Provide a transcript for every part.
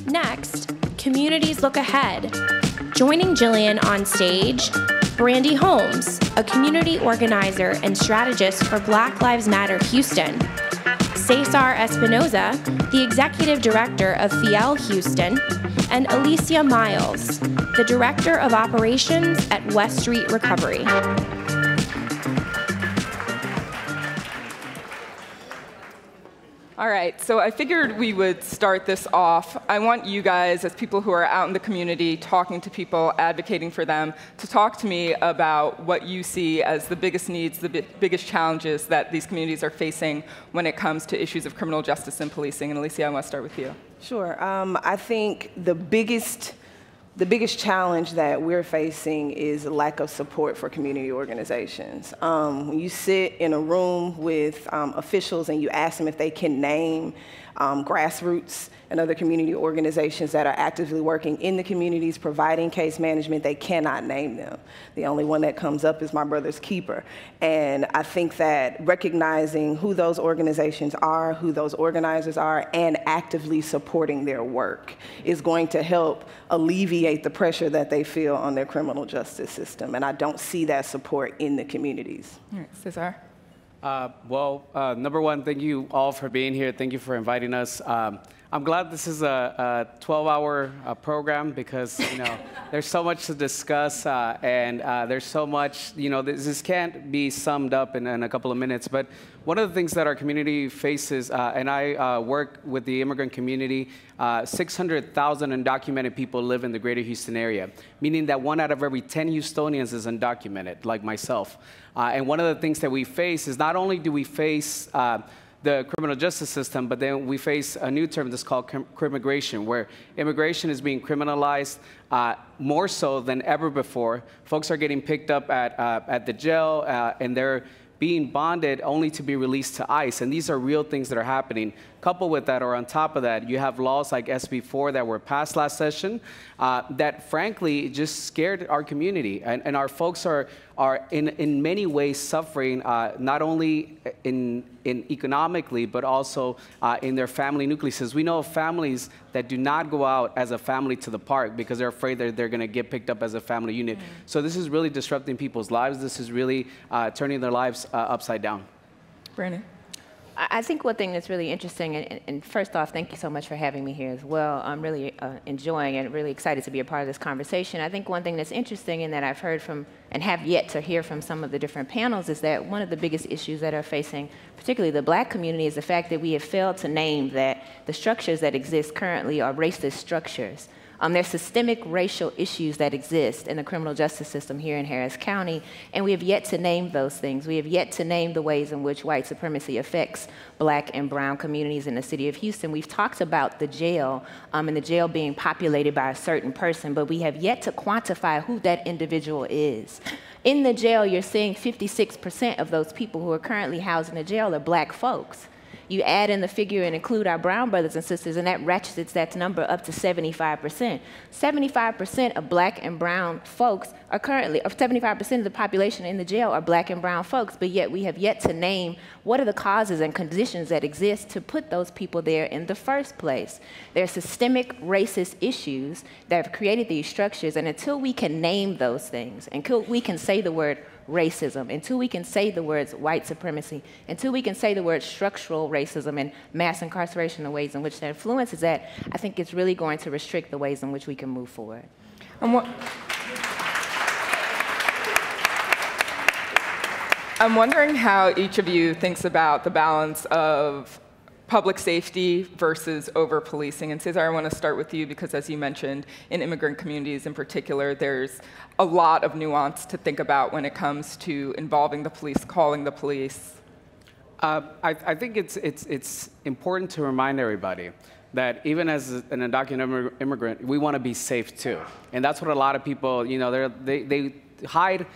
Next, communities look ahead. Joining Gillian on stage, Brandi Holmes, a community organizer and strategist for Black Lives Matter Houston. Cesar Espinoza, the executive director of FIEL Houston, and Alycia Miles, the director of operations at West Street Recovery. All right, so I figured we would start this off. I want you guys, as people who are out in the community, talking to people, advocating for them, to talk to me about what you see as the biggest needs, the biggest challenges that these communities are facing when it comes to issues of criminal justice and policing. And Alycia, I want to start with you. Sure. I think the biggest challenge that we're facing is a lack of support for community organizations. When you sit in a room with officials and you ask them if they can name grassroots and other community organizations that are actively working in the communities providing case management, they cannot name them. The only one that comes up is My Brother's Keeper. And I think that recognizing who those organizations are, who those organizers are, and actively supporting their work is going to help alleviate the pressure that they feel on their criminal justice system. And I don't see that support in the communities. All right, Cesar. Number one, thank you all for being here. Thank you for inviting us. I'm glad this is a 12-hour program because there's so much to discuss and there's so much, this can't be summed up in a couple of minutes. But one of the things that our community faces, and I work with the immigrant community, 600,000 undocumented people live in the greater Houston area, meaning that 1 out of every 10 Houstonians is undocumented, like myself. And one of the things that we face is not only do we face the criminal justice system, but then we face a new term that's called crimmigration, where immigration is being criminalized more so than ever before. Folks are getting picked up at the jail, and they're being bonded only to be released to ICE. And these are real things that are happening. Coupled with that, or on top of that, you have laws like SB 4 that were passed last session that frankly just scared our community. And our folks are in many ways suffering, not only in economically, but also in their family nucleuses. We know of families that do not go out as a family to the park because they're afraid that they're going to get picked up as a family unit. So this is really disrupting people's lives. This is really turning their lives upside down. Brandi. I think one thing that's really interesting, and first off, thank you so much for having me here as well. I'm really enjoying and really excited to be a part of this conversation. I think one thing that's interesting and that I've heard from and have yet to hear from some of the different panels is that one of the biggest issues that are facing particularly the Black community is the fact that we have failed to name that the structures that exist currently are racist structures. There's systemic racial issues that exist in the criminal justice system here in Harris County, and we have yet to name those things. We have yet to name the ways in which white supremacy affects Black and brown communities in the city of Houston. We've talked about the jail and the jail being populated by a certain person, but we have yet to quantify who that individual is. In the jail, you're seeing 56% of those people who are currently housed in the jail are Black folks. You add in the figure and include our brown brothers and sisters, and that ratchets that number up to 75%. 75% of Black and brown folks are currently, or 75% of the population in the jail are Black and brown folks, but yet we have yet to name what are the causes and conditions that exist to put those people there in the first place. There are systemic racist issues that have created these structures, and until we can name those things, until we can say the word racism, until we can say the words white supremacy, until we can say the word structural racism and mass incarceration, the ways in which that influences that, I think it's really going to restrict the ways in which we can move forward. I'm wondering how each of you thinks about the balance of public safety versus over-policing. And Cesar, I want to start with you because, as you mentioned, in immigrant communities in particular, there's a lot of nuance to think about when it comes to involving the police, calling the police. I think it's important to remind everybody that even as an undocumented immigrant, we want to be safe too. And that's what a lot of people, they hide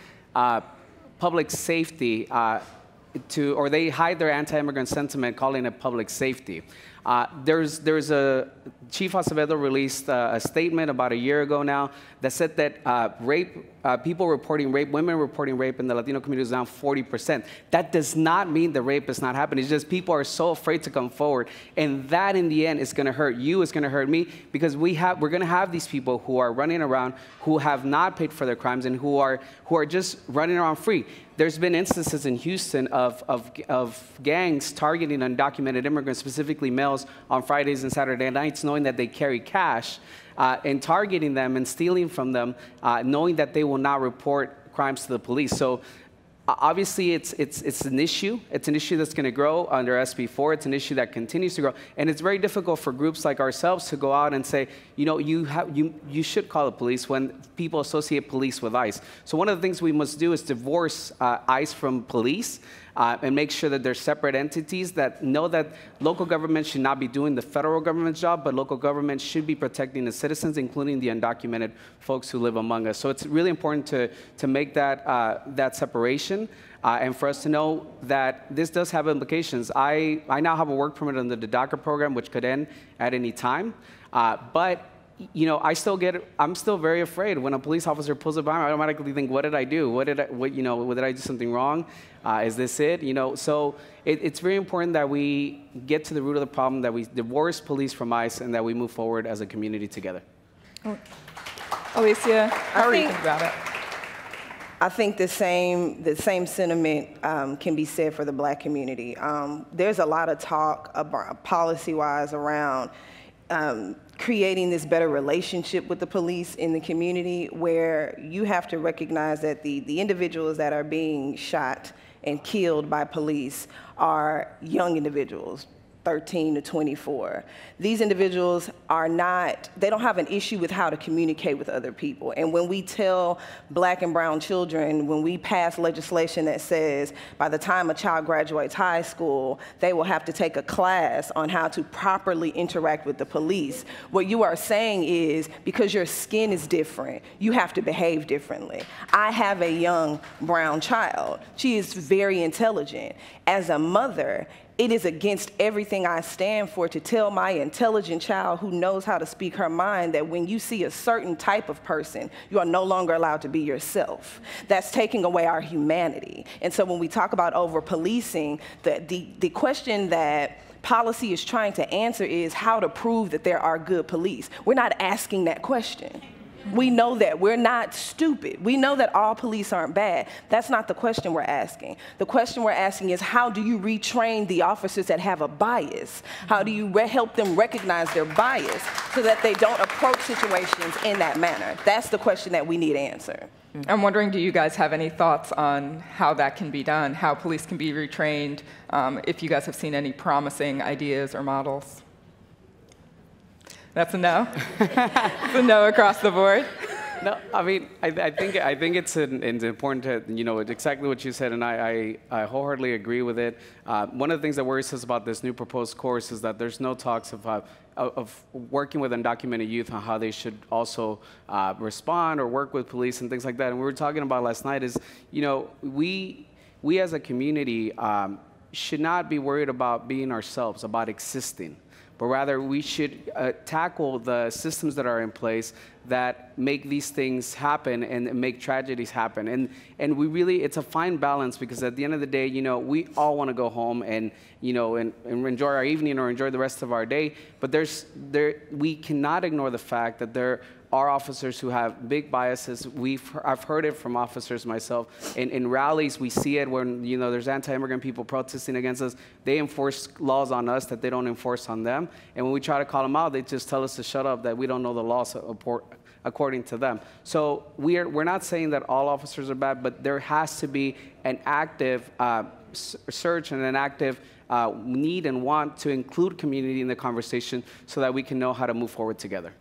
public safety or they hide their anti-immigrant sentiment calling it public safety. There's a Chief Acevedo released a statement about a year ago now that said that people reporting rape, women reporting rape in the Latino community is down 40%. That does not mean the rape is not happening. It's just people are so afraid to come forward, and that in the end is going to hurt you. It's going to hurt me, because we're going to have these people who are running around who have not paid for their crimes and who are just running around free. There's been instances in Houston of gangs targeting undocumented immigrants, specifically males, on Fridays and Saturday nights, knowing that they carry cash, and targeting them and stealing from them, knowing that they will not report crimes to the police. So obviously, it's an issue. It's an issue that's going to grow under SB 4. It's an issue that continues to grow, and it's very difficult for groups like ourselves to go out and say, you know, you should call the police when people associate police with ICE. So one of the things we must do is divorce ICE from police. And make sure that they're separate entities that know that local government should not be doing the federal government's job, but local government should be protecting the citizens, including the undocumented folks who live among us. So it's really important to make that separation, and for us to know that this does have implications. I now have a work permit under the DACA program, which could end at any time, but you know, I'm still very afraid when a police officer pulls up behind me. I automatically think, what did I do? Did I do something wrong? Is this it? You know, so it's very important that we get to the root of the problem, that we divorce police from ICE, and that we move forward as a community together. Alycia, how are you thinking about it? I think the same sentiment can be said for the Black community. There's a lot of talk about policy-wise around creating this better relationship with the police in the community, where you have to recognize that the individuals that are being shot and killed by police are young individuals, 13 to 24. These individuals they don't have an issue with how to communicate with other people. And when we tell Black and brown children, when we pass legislation that says by the time a child graduates high school, they will have to take a class on how to properly interact with the police, what you are saying is, because your skin is different, you have to behave differently. I have a young brown child. She is very intelligent. As a mother, it is against everything I stand for to tell my intelligent child who knows how to speak her mind that when you see a certain type of person, you are no longer allowed to be yourself. That's taking away our humanity. And so when we talk about over-policing, the question that policy is trying to answer is how to prove that there are good police. We're not asking that question. We know that. We're not stupid. We know that all police aren't bad. That's not the question we're asking. The question we're asking is, how do you retrain the officers that have a bias? How do you help them recognize their bias so that they don't approach situations in that manner? That's the question that we need to answer. I'm wondering, do you guys have any thoughts on how that can be done, how police can be retrained, if you guys have seen any promising ideas or models? That's a no? It's a no across the board? No, I mean, I think it's important to, you know, exactly what you said, and I wholeheartedly agree with it. One of the things that worries us about this new proposed course is that there's no talks of working with undocumented youth on how they should also respond or work with police and things like that. And we were talking about last night is, you know, we as a community should not be worried about being ourselves, about existing, but rather we should tackle the systems that are in place that make these things happen and make tragedies happen. And we really, it's a fine balance, because at the end of the day, you know, we all want to go home and, you know, and enjoy our evening or enjoy the rest of our day, but we cannot ignore the fact that there are officers who have big biases. I've heard it from officers myself. In rallies, we see it when, you know, there's anti-immigrant people protesting against us. They enforce laws on us that they don't enforce on them. And when we try to call them out, they just tell us to shut up, that we don't know the laws according to them. So we're not saying that all officers are bad, but there has to be an active search and an active need and want to include community in the conversation so that we can know how to move forward together.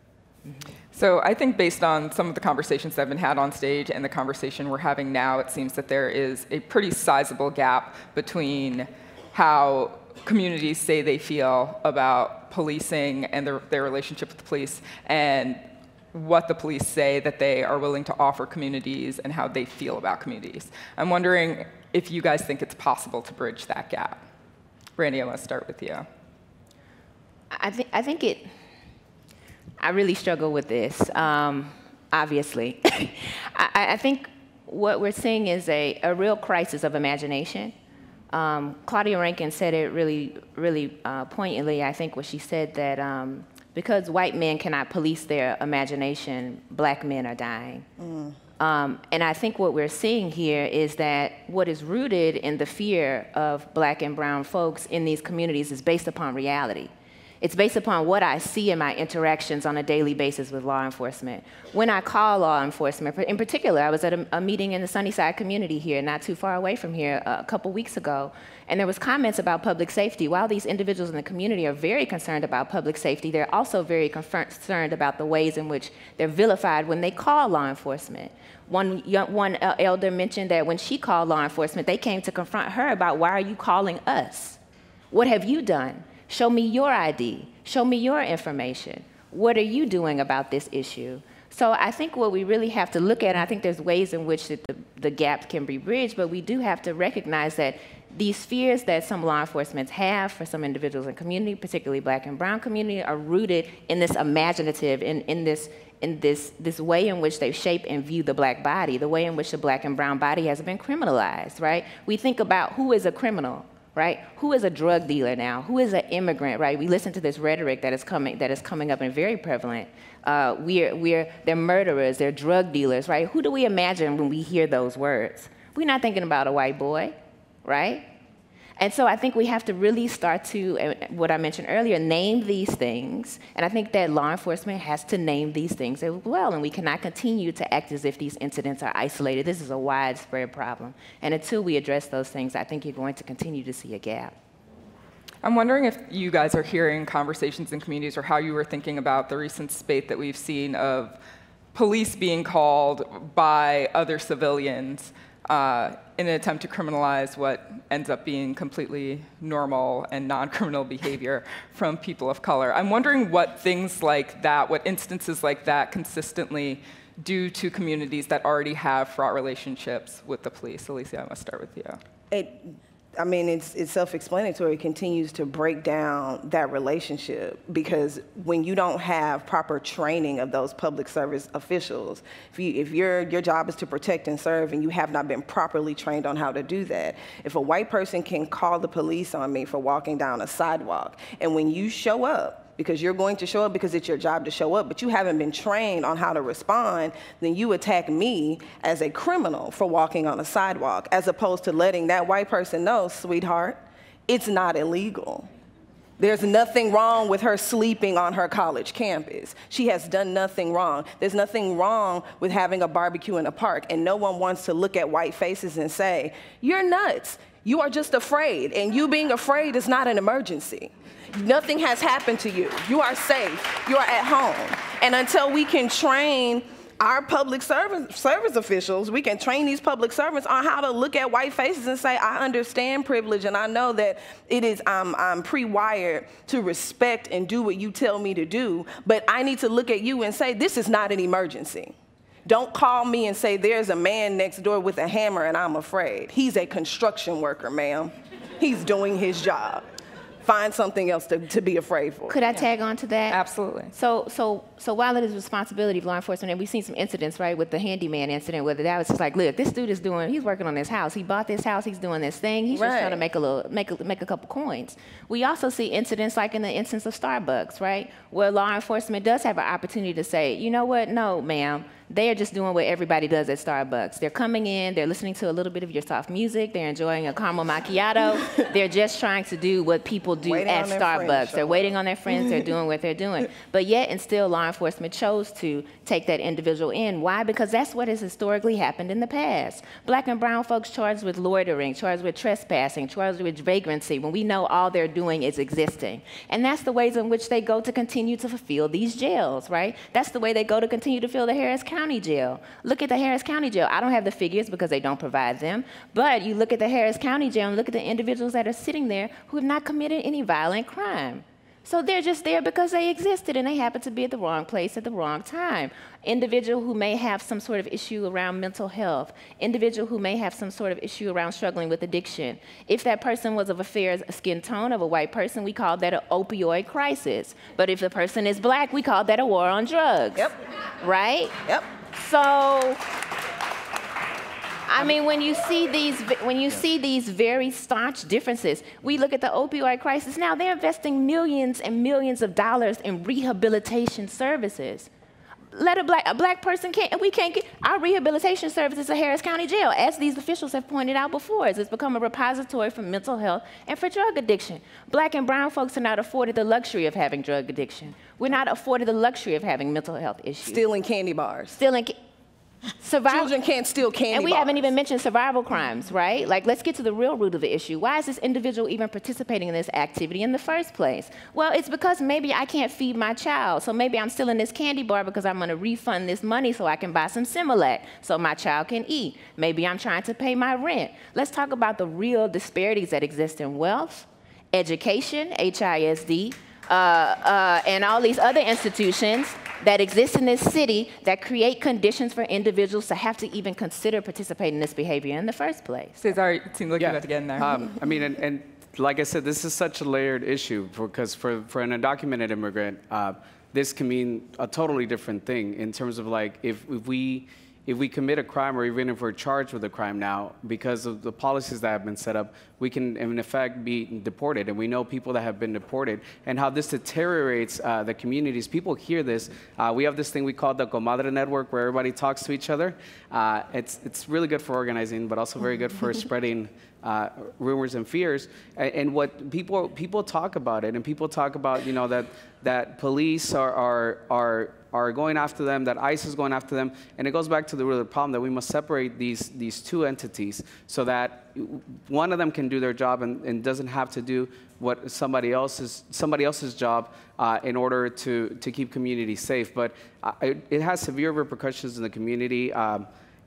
So I think based on some of the conversations that have been had on stage and the conversation we're having now, it seems that there is a pretty sizable gap between how communities say they feel about policing and their relationship with the police and what the police say that they are willing to offer communities and how they feel about communities. I'm wondering if you guys think it's possible to bridge that gap. Brandi, I want to start with you. I think I really struggle with this, obviously. I think what we're seeing is a real crisis of imagination. Claudia Rankin said it really poignantly, I think, when she said that because white men cannot police their imagination, black men are dying. And I think what we're seeing here is that what is rooted in the fear of black and brown folks in these communities is based upon reality. It's based upon what I see in my interactions on a daily basis with law enforcement. When I call law enforcement, in particular, I was at a meeting in the Sunnyside community here, not too far away from here, a couple weeks ago, and there was comments about public safety. While these individuals in the community are very concerned about public safety, they're also very concerned about the ways in which they're vilified when they call law enforcement. One elder mentioned that when she called law enforcement, they came to confront her about, why are you calling us? What have you done? Show me your ID. Show me your information. What are you doing about this issue? So I think what we really have to look at, and I think there's ways in which the gap can be bridged, but we do have to recognize that these fears that some law enforcement have for some individuals in community, particularly black and brown community, are rooted in this imaginative, in this way in which they shape and view the black body, the way in which the black and brown body has been criminalized, right? We think about who is a criminal, right? Who is a drug dealer now? Who is an immigrant, right? We listen to this rhetoric that is coming up and very prevalent. They're murderers, they're drug dealers, right? Who do we imagine when we hear those words? We're not thinking about a white boy, right? And so I think we have to really start to, what I mentioned earlier, name these things. And I think that law enforcement has to name these things as well. And we cannot continue to act as if these incidents are isolated. This is a widespread problem. And until we address those things, I think you're going to continue to see a gap. I'm wondering if you guys are hearing conversations in communities or how you were thinking about the recent spate that we've seen of police being called by other civilians in an attempt to criminalize what ends up being completely normal and non-criminal behavior from people of color. I'm wondering what things like that, what instances like that consistently do to communities that already have fraught relationships with the police. Alycia, I must start with you. I mean, it's self-explanatory. It continues to break down that relationship because when you don't have proper training of those public service officials, if your job is to protect and serve and you have not been properly trained on how to do that, if a white person can call the police on me for walking down a sidewalk, and when you show up, because you're going to show up because it's your job to show up, but you haven't been trained on how to respond, then you attack me as a criminal for walking on a sidewalk, as opposed to letting that white person know, sweetheart, it's not illegal. There's nothing wrong with her sleeping on her college campus. She has done nothing wrong. There's nothing wrong with having a barbecue in a park, and no one wants to look at white faces and say, you're nuts. You are just afraid, and you being afraid is not an emergency. Nothing has happened to you. You are safe. You are at home. And until we can train our public service officials, we can train these public servants on how to look at white faces and say, I understand privilege, and I know that it is, I'm pre-wired to respect and do what you tell me to do, but I need to look at you and say, this is not an emergency. Don't call me and say, there's a man next door with a hammer and I'm afraid. He's a construction worker, ma'am. He's doing his job. Find something else to be afraid for. Could I tag on to that? Absolutely. So while it is responsibility of law enforcement, and we've seen some incidents, right, with the handyman incident, where that was just like, look, this dude is he's working on this house. He bought this house. He's doing this thing. He's just trying to make a couple coins. We also see incidents like in the instance of Starbucks, right, where law enforcement does have an opportunity to say, you know what, no, ma'am. They are just doing what everybody does at Starbucks. They're coming in, they're listening to a little bit of your soft music, they're enjoying a caramel macchiato. They're just trying to do what people do at Starbucks. They're waiting on their friends, they're doing what they're doing. But yet, and still, law enforcement chose to take that individual in. Why? Because that's what has historically happened in the past. Black and brown folks charged with loitering, charged with trespassing, charged with vagrancy, when we know all they're doing is existing. And that's the ways in which they go to continue to fulfill these jails, right? That's the way they go to continue to fill the Harris County Jail. Look at the Harris County Jail. I don't have the figures because they don't provide them, but you look at the Harris County Jail and look at the individuals that are sitting there who have not committed any violent crime. So they're just there because they existed and they happen to be at the wrong place at the wrong time. Individual who may have some sort of issue around mental health, individual who may have some sort of issue around struggling with addiction. If that person was of a fair skin tone, of a white person, we call that an opioid crisis. But if the person is black, we call that a war on drugs. Yep. Right? Yep. So, I mean, when you see these very staunch differences, we look at the opioid crisis now, they're investing millions and millions of dollars in rehabilitation services. Let a black person we can't get, our rehabilitation services at Harris County Jail, as these officials have pointed out before, it's become a repository for mental health and for drug addiction. Black and brown folks are not afforded the luxury of having drug addiction. We're not afforded the luxury of having mental health issues. Stealing candy bars. Children can't steal candy And we bars. haven't even mentioned survival crimes, right? Like, let's get to the real root of the issue. Why is this individual even participating in this activity in the first place? Well, it's because maybe I can't feed my child, so maybe I'm stealing this candy bar because I'm gonna refund this money so I can buy some Similac so my child can eat. Maybe I'm trying to pay my rent. Let's talk about the real disparities that exist in wealth, education, HISD, and all these other institutions that exist in this city that create conditions for individuals to have to even consider participating in this behavior in the first place. Cesar, it seemed like you had to get in there. I mean, and like I said, this is such a layered issue because for an undocumented immigrant, this can mean a totally different thing in terms of like if we commit a crime or even if we're charged with a crime now, because of the policies that have been set up, we can in effect be deported. And we know people that have been deported and how this deteriorates the communities. People hear this. We have this thing we call the Comadre Network where everybody talks to each other. It's really good for organizing, but also very good for spreading rumors and fears. And what people talk about it, and people talk about, you know, that police are going after them, that ICE is going after them, and it goes back to the real problem that we must separate these two entities so that one of them can do their job and doesn't have to do what somebody else's job in order to keep communities safe. But it has severe repercussions in the community.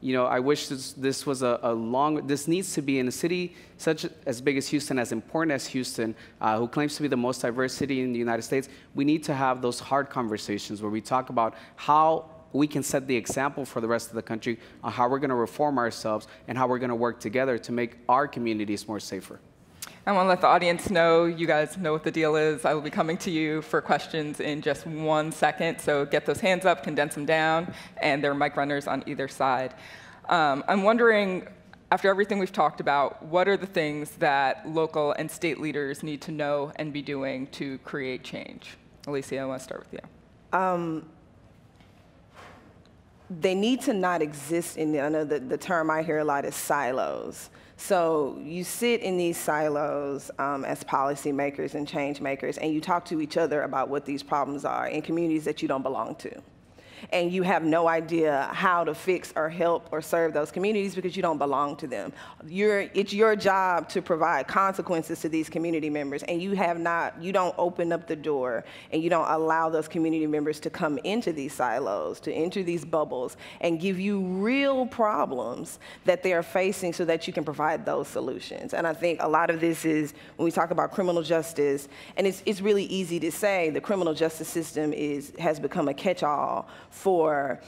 You know, I wish this was this needs to be in a city such as big as Houston, as important as Houston, who claims to be the most diverse city in the United States. We need to have those hard conversations where we talk about how we can set the example for the rest of the country on how we're going to reform ourselves and how we're going to work together to make our communities more safer. I want to let the audience know, you guys know what the deal is. I will be coming to you for questions in just 1 second, so get those hands up, condense them down, and there are mic runners on either side. I'm wondering, after everything we've talked about, what are the things that local and state leaders need to know and be doing to create change? Alycia, I want to start with you. They need to not exist in I know the term I hear a lot is silos. So you sit in these silos as policymakers and change makers, and you talk to each other about what these problems are in communities that you don't belong to. And you have no idea how to fix or help or serve those communities because you don't belong to them. It's your job to provide consequences to these community members, and you don't open up the door and you don't allow those community members to come into these silos, to enter these bubbles, and give you real problems that they are facing so that you can provide those solutions. And I think a lot of this is when we talk about criminal justice, and it's really easy to say the criminal justice system has become a catch-all for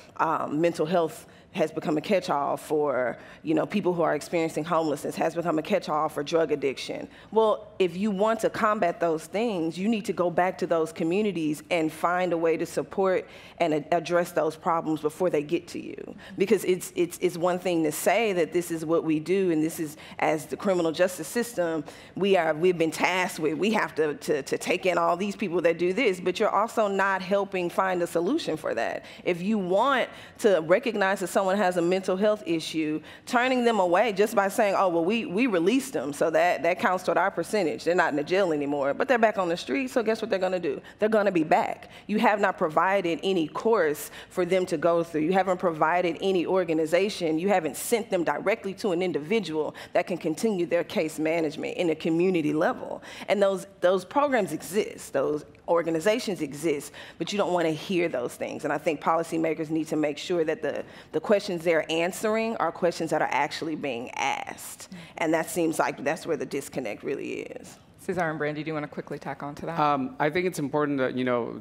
mental health, has become a catch-all for, you know, people who are experiencing homelessness, has become a catch-all for drug addiction. Well, if you want to combat those things, you need to go back to those communities and find a way to support and address those problems before they get to you. Because it's one thing to say that this is what we do, and this is, as the criminal justice system, we've been tasked with, we have to take in all these people that do this, but you're also not helping find a solution for that. If you want to recognize that someone has a mental health issue, turning them away just by saying, oh, well, we released them, so that counts toward our percentage. They're not in the jail anymore, but they're back on the street, so guess what they're gonna do? They're gonna be back. You have not provided any course for them to go through. You haven't provided any organization. You haven't sent them directly to an individual that can continue their case management in a community level. And those programs exist, those organizations exist, but you don't want to hear those things. And I think policymakers need to make sure that the questions they're answering are questions that are actually being asked. And that seems like that's where the disconnect really is. Cesar and Brandi, do you want to quickly tack on to that? I think it's important that,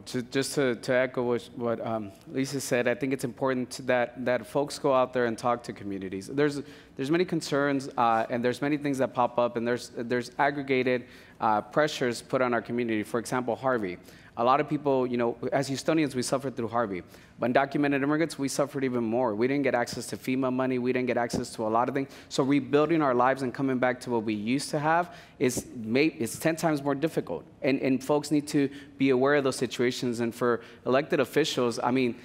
to echo what Alycia said, I think it's important that folks go out there and talk to communities. There's many concerns and there's many things that pop up, and there's aggregated pressures put on our community. For example, Harvey. A lot of people, as Houstonians, we suffered through Harvey. But undocumented immigrants, we suffered even more. We didn't get access to FEMA money. We didn't get access to a lot of things. So rebuilding our lives and coming back to what we used to have is 10 times more difficult. And folks need to be aware of those situations. And for elected officials, I mean,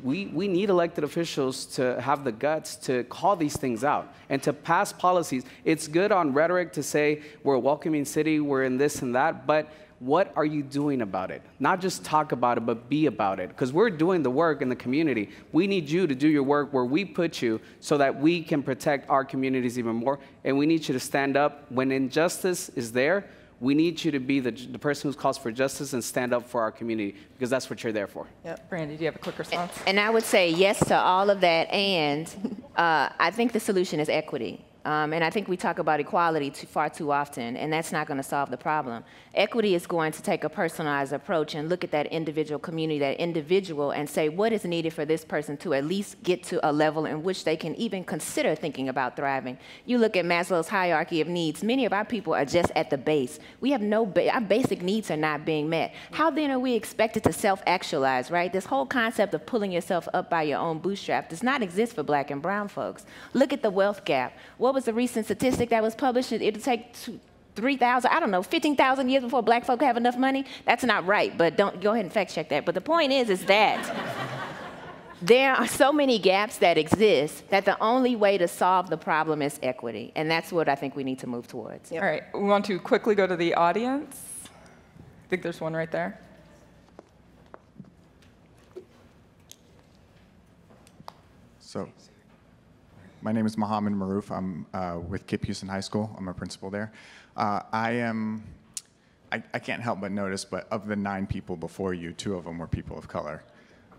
we need elected officials to have the guts to call these things out and to pass policies. It's good on rhetoric to say we're a welcoming city, we're in this and that, but what are you doing about it? Not just talk about it, but be about it. Because we're doing the work in the community. We need you to do your work where we put you so that we can protect our communities even more. And we need you to stand up. When injustice is there, we need you to be the person who calls for justice and stand up for our community, because that's what you're there for. Yep. Brandi, do you have a quick response? And I would say yes to all of that, and I think the solution is equity. And I think we talk about equality far too often, and that's not going to solve the problem. Equity is going to take a personalized approach and look at that individual community, that individual, and say what is needed for this person to at least get to a level in which they can even consider thinking about thriving. You look at Maslow's hierarchy of needs. Many of our people are just at the base. We have our basic needs are not being met. How then are we expected to self-actualize, right? This whole concept of pulling yourself up by your own bootstrap does not exist for Black and brown folks. Look at the wealth gap. What was the recent statistic that was published? It'll take 3,000, 15,000 years before Black folk have enough money. That's not right, but don't go ahead and fact check that. But the point is that there are so many gaps that exist that the only way to solve the problem is equity. And that's what I think we need to move towards. Yep. All right, we want to quickly go to the audience. I think there's one right there. So, my name is Mohammed Maroof. I'm with Kip Houston High School. I'm a principal there. I can't help but notice, but of the 9 people before you, 2 of them were people of color.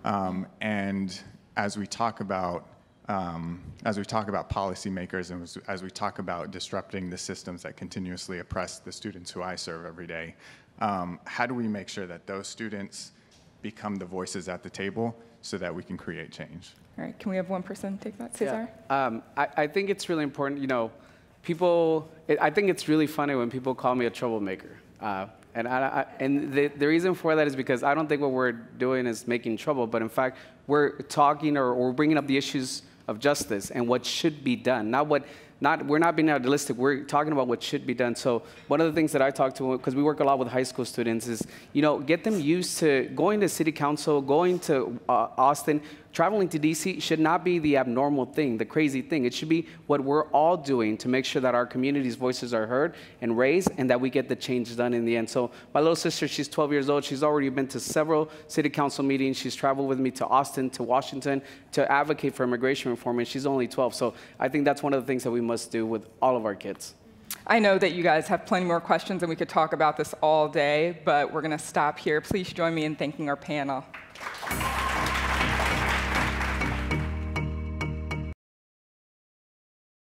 And as we talk about policymakers, and as we talk about disrupting the systems that continuously oppress the students who I serve every day, how do we make sure that those students become the voices at the table so that we can create change? All right, can we have one person take that? Cesar? Yeah. I think it's really important, I think it's really funny when people call me a troublemaker. And the reason for that is because I don't think what we're doing is making trouble, but in fact, we're talking or we're bringing up the issues of justice and what should be done. We're not being idealistic, we're talking about what should be done. So one of the things that I talk to, because we work a lot with high school students, is, get them used to going to city council, going to Austin. Traveling to DC should not be the abnormal thing, the crazy thing. It should be what we're all doing to make sure that our community's voices are heard and raised and that we get the change done in the end. So my little sister, she's 12 years old. She's already been to several city council meetings. She's traveled with me to Austin, to Washington, to advocate for immigration reform, and she's only 12. So I think that's one of the things that we must do with all of our kids. I know that you guys have plenty more questions and we could talk about this all day, but we're going to stop here. Please join me in thanking our panel.